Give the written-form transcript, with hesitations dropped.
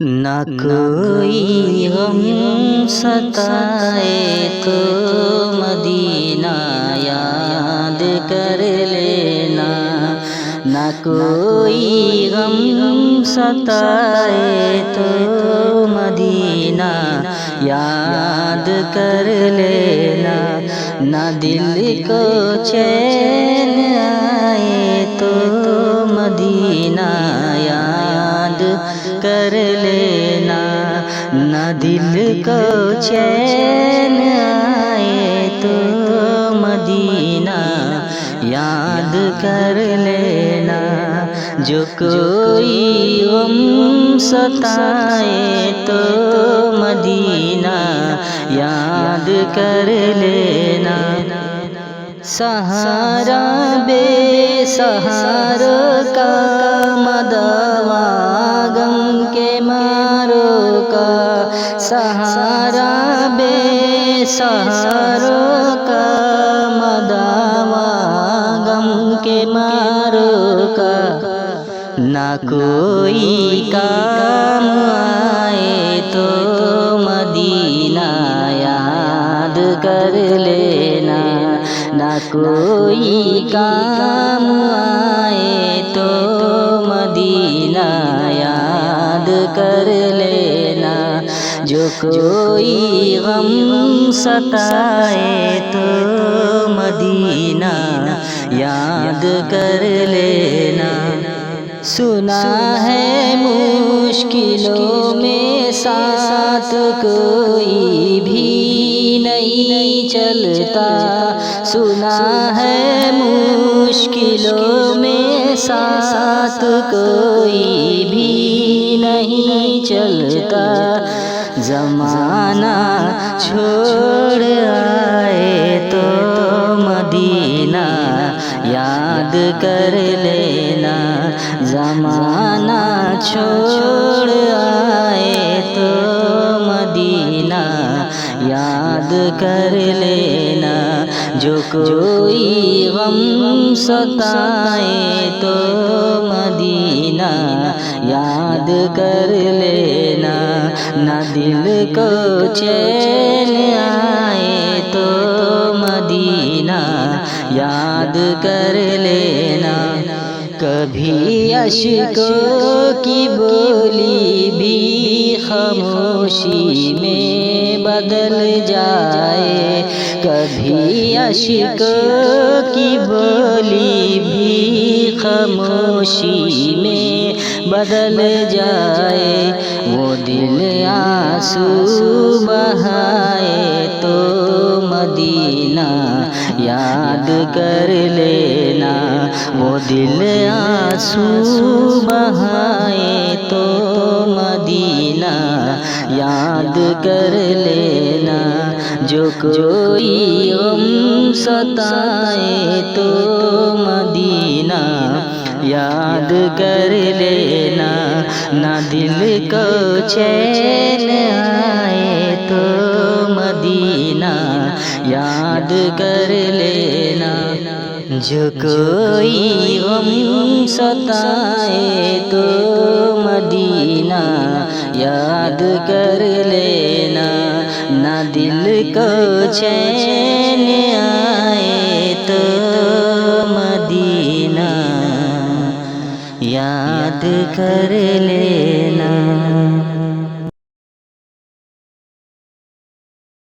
نہ کوئی غم ستائے تو مدینہ یاد کر لینا، نہ کوئی غم ستائے تو مدینہ یاد کر لینا، نہ دل کو چین آئے تو مدینہ یاد کر لینا، نہ دل کو چین آئے تو مدینہ یاد کر لینا، جو کوئی غم ستائے تو مدینہ یاد کر لینا۔ سہارا بے سہاروں کا مداوا غم کے ماروں کا، سہارا بے سہاروں کا مداوا غم کے ماروں کا، نہ کوئی کام آئے تو مدینہ یاد کر لینا، نہ کوئی کام آئے تو مدینہ یاد کر لینا، جو کوئی غم ستائے تو مدینہ یاد کر لینا۔ سنا ہے مشکلوں میں ساتھ کوئی بھی نہیں چلتا، سنا ہے مشکلوں میں ساتھ کوئی بھی نہیں چلتا، زمانہ چھوڑ آئے تو مدینہ یاد کر لینا، زمانہ چھوڑ آئے تو مدینہ یاد کر لینا، جو کوئی غم ستائے تو مدینہ یاد کر لینا، نہ دل کو چین آئے تو مدینہ یاد کر لینا، کبھی اشکوں کی بولی بھی خاموشی میں بدل جائے، کبھی اشکوں کی بولی بھی خاموشی میں بدل جائے، وہ دل آنسو بہائے تو مدینہ یاد کر لینا، وہ دل آنسو بہائے تو مدینہ یاد کر لینا، جو کوئی غم ستائے تو مدینہ یاد کر لینا، نہ دل کو چین آئے تو مدینہ یاد کر لینا، جو کوئی غم ستائے تو مدینہ یاد کر لینا، نہ دل کو چین آئے تو مدینہ یاد کر لینا۔